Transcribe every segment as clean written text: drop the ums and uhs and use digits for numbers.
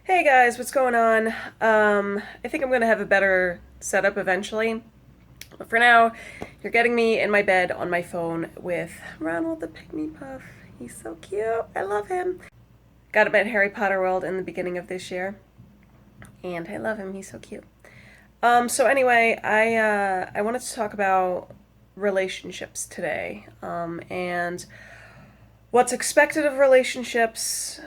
Hey guys, what's going on? I think I'm gonna have a better setup eventually. But for now, you're getting me in my bed on my phone with Ronald the Pygmy Puff. He's so cute. I love him. Got him at Harry Potter World in the beginning of this year, and I love him. He's so cute. So anyway, I wanted to talk about relationships today, and what's expected of relationships,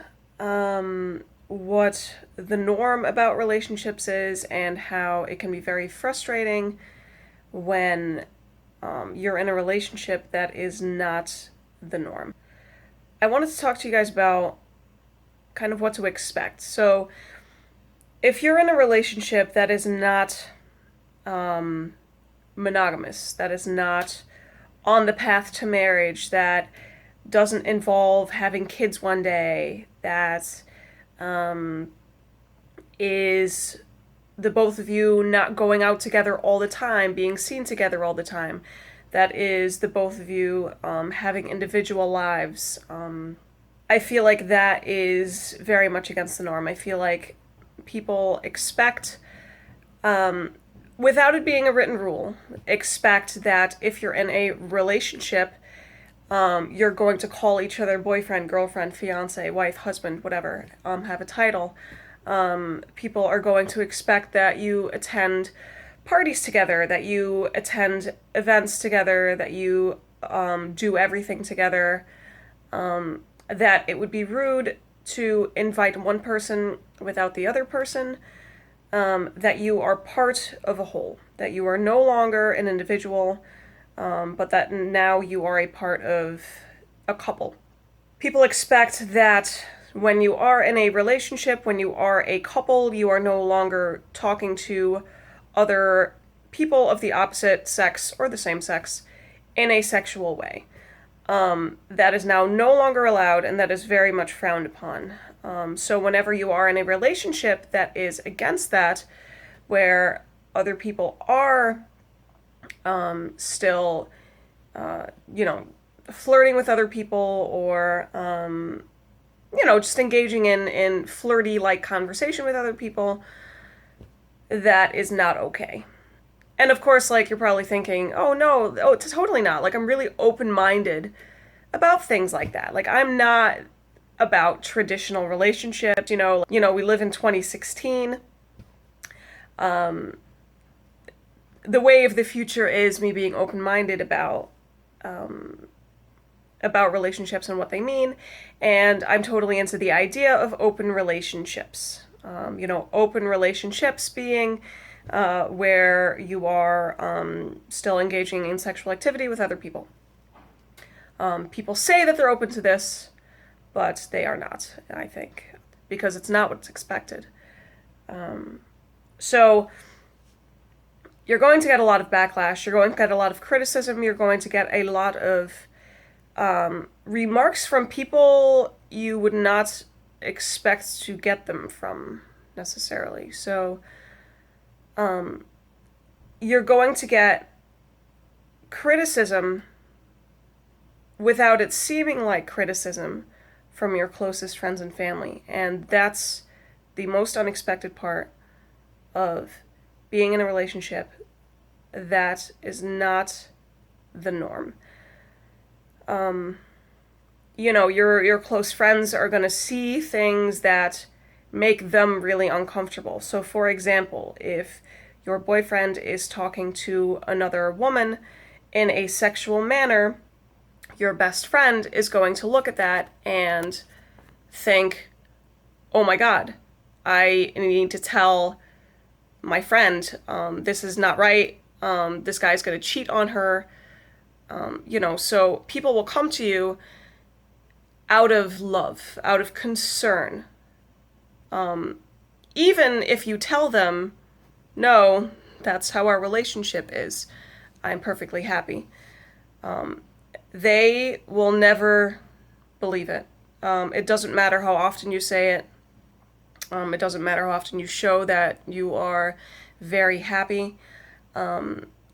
what the norm about relationships is, and how it can be very frustrating when you're in a relationship that is not the norm. I wanted to talk to you guys about kind of what to expect. So, if you're in a relationship that is not monogamous, that is not on the path to marriage, that doesn't involve having kids one day, that is the both of you not going out together all the time, being seen together all the time, that is the both of you having individual lives. I feel like that is very much against the norm. I feel like people expect, without it being a written rule, expect that if you're in a relationship, you're going to call each other boyfriend, girlfriend, fiance, wife, husband, whatever, have a title. People are going to expect that you attend parties together, that you attend events together, that you do everything together, that it would be rude to invite one person without the other person, that you are part of a whole, that you are no longer an individual, but that now you are a part of a couple. People expect that when you are in a relationship, when you are a couple, you are no longer talking to other people of the opposite sex or the same sex in a sexual way. That is now no longer allowed, and that is very much frowned upon. So whenever you are in a relationship that is against that, where other people are still, flirting with other people, or, just engaging in flirty-like conversation with other people, that is not okay. And of course, like, you're probably thinking, oh no, oh, it's totally not. Like, I'm really open-minded about things like that. Like, I'm not about traditional relationships, we live in 2016. The way of the future is me being open-minded about relationships and what they mean, and I'm totally into the idea of open relationships. Open relationships being where you are still engaging in sexual activity with other people. People say that they're open to this, but they are not, I think, because it's not what's expected. So you're going to get a lot of backlash, you're going to get a lot of criticism, you're going to get a lot of remarks from people you would not expect to get them from necessarily. So you're going to get criticism without it seeming like criticism from your closest friends and family, and that's the most unexpected part of being in a relationship that is not the norm. Your close friends are going to see things that make them really uncomfortable. So, for example, if your boyfriend is talking to another woman in a sexual manner, your best friend is going to look at that and think, oh my God, I need to tell my friend, this is not right, this guy's going to cheat on her. So people will come to you out of love, out of concern. Even if you tell them, no, that's how our relationship is, I'm perfectly happy, they will never believe it. It doesn't matter how often you say it. It doesn't matter how often you show that you are very happy.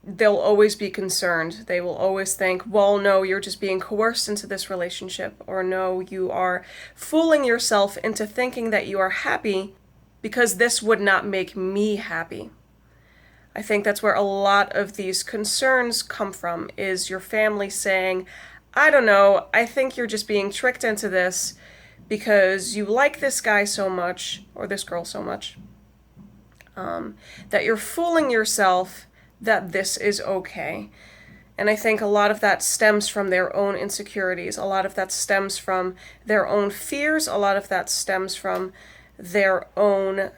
They'll always be concerned. They will always think, well, no, you're just being coerced into this relationship, or no, you are fooling yourself into thinking that you are happy because this would not make me happy. I think that's where a lot of these concerns come from, is your family saying, I don't know, I think you're just being tricked into this because you like this guy so much, or this girl so much, that you're fooling yourself that this is okay. And I think a lot of that stems from their own insecurities. A lot of that stems from their own fears. A lot of that stems from their own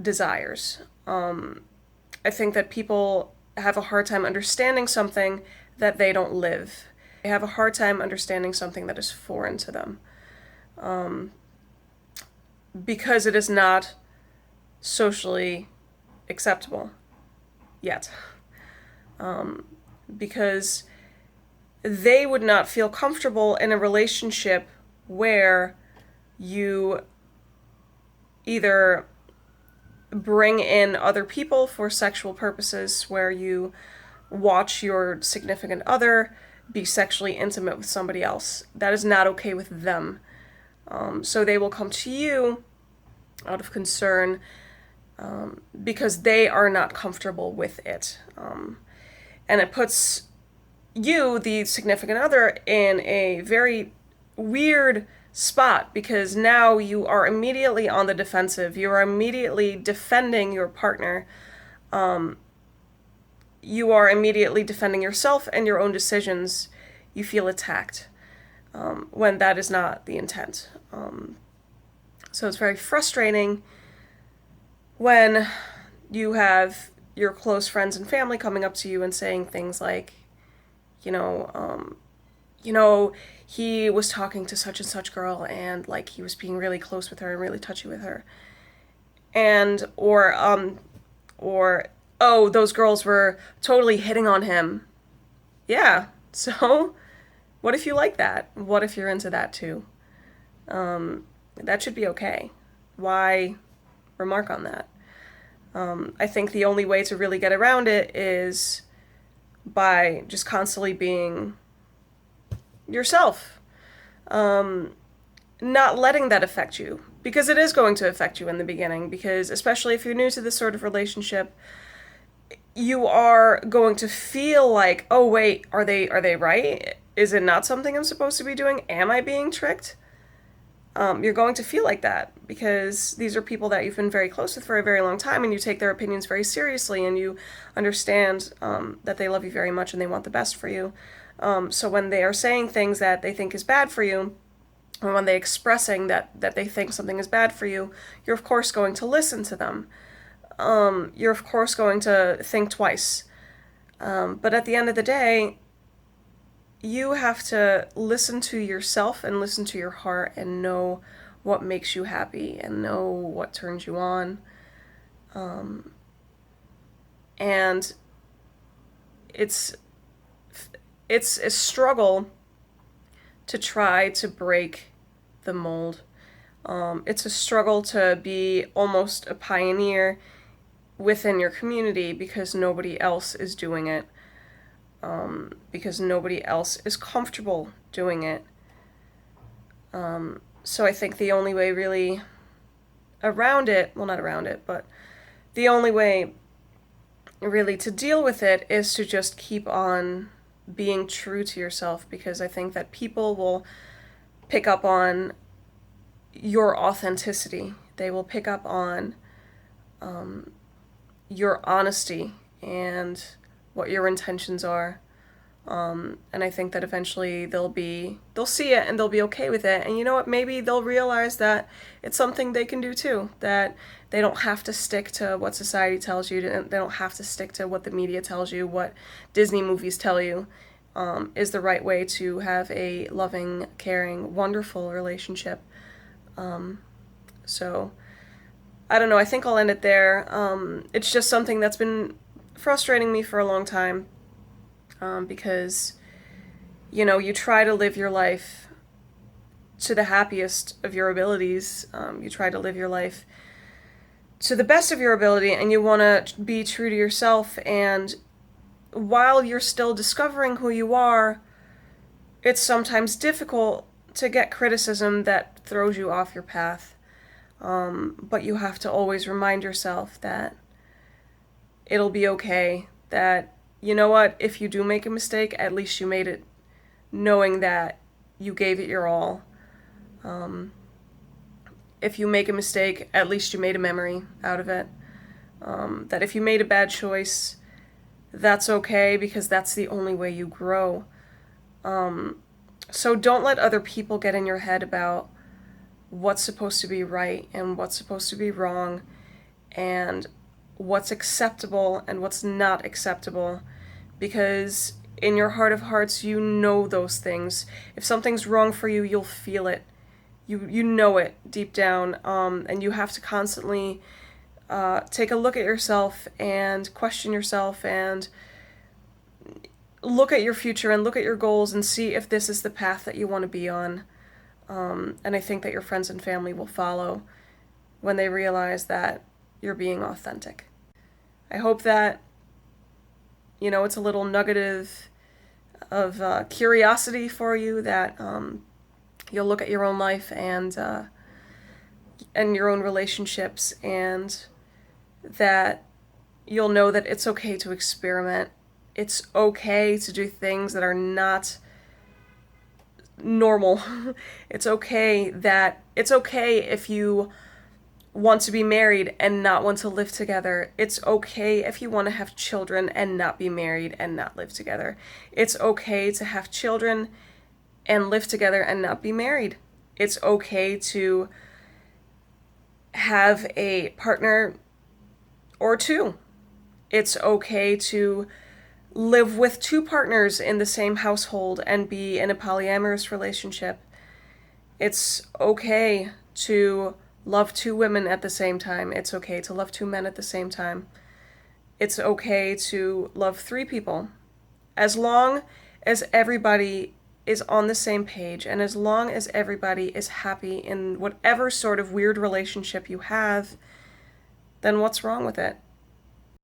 desires. I think that people have a hard time understanding something that they don't live. They have a hard time understanding something that is foreign to them. Because it is not socially acceptable yet. Because they would not feel comfortable in a relationship where you either bring in other people for sexual purposes, where you watch your significant other be sexually intimate with somebody else. That is not okay with them. So they will come to you out of concern, because they are not comfortable with it. And it puts you, the significant other, in a very weird spot, because now you are immediately on the defensive. You are immediately defending your partner. You are immediately defending yourself and your own decisions. You feel attacked, when that is not the intent. So it's very frustrating when you have your close friends and family coming up to you and saying things like, he was talking to such and such girl, and like he was being really close with her and really touchy with her. And or oh, those girls were totally hitting on him. Yeah. So what if you like that? What if you're into that too? That should be okay. Why remark on that? I think the only way to really get around it is by just constantly being yourself. Not letting that affect you, because it is going to affect you in the beginning, because especially if you're new to this sort of relationship, you are going to feel like, oh wait, are they right? Is it not something I'm supposed to be doing? Am I being tricked? You're going to feel like that because these are people that you've been very close with for a very long time, and you take their opinions very seriously, and you understand that they love you very much and they want the best for you. So when they are saying things that they think is bad for you, or when they're expressing that they think something is bad for you, you're of course going to listen to them. You're of course going to think twice. But at the end of the day, you have to listen to yourself and listen to your heart and know what makes you happy and know what turns you on. And it's a struggle to try to break the mold. It's a struggle to be almost a pioneer within your community because nobody else is doing it. Because nobody else is comfortable doing it. So I think the only way really around it, well, not around it, but the only way really to deal with it is to just keep on being true to yourself, because I think that people will pick up on your authenticity. They will pick up on your honesty and what your intentions are. And I think that eventually they'll see it and they'll be okay with it. And you know what? Maybe they'll realize that it's something they can do too. That they don't have to stick to what society tells you. They don't have to stick to what the media tells you, what Disney movies tell you is the right way to have a loving, caring, wonderful relationship. So, I don't know. I think I'll end it there. It's just something that's been frustrating me for a long time. Because, you try to live your life to the happiest of your abilities. You try to live your life to the best of your ability, and you want to be true to yourself. And while you're still discovering who you are, it's sometimes difficult to get criticism that throws you off your path. But you have to always remind yourself that it'll be okay, that, you know what, if you do make a mistake, at least you made it knowing that you gave it your all. Um, if you make a mistake, at least you made a memory out of it. That if you made a bad choice, that's okay because that's the only way you grow. So don't let other people get in your head about what's supposed to be right and what's supposed to be wrong and what's acceptable and what's not acceptable, because in your heart of hearts you know those things. If something's wrong for you, you'll feel it. You know it deep down, and you have to constantly take a look at yourself and question yourself and look at your future and look at your goals and see if this is the path that you want to be on. And I think that your friends and family will follow when they realize that you're being authentic. I hope that, it's a little nugget of curiosity for you, that you'll look at your own life and your own relationships, and that you'll know that it's okay to experiment. It's okay to do things that are not normal. It's okay if you want to be married and not want to live together. It's okay if you want to have children and not be married and not live together. It's okay to have children and live together and not be married. It's okay to have a partner or two. It's okay to live with two partners in the same household and be in a polyamorous relationship. It's okay to love two women at the same time. It's okay to love two men at the same time. It's okay to love three people. As long as everybody is on the same page and as long as everybody is happy in whatever sort of weird relationship you have, then what's wrong with it?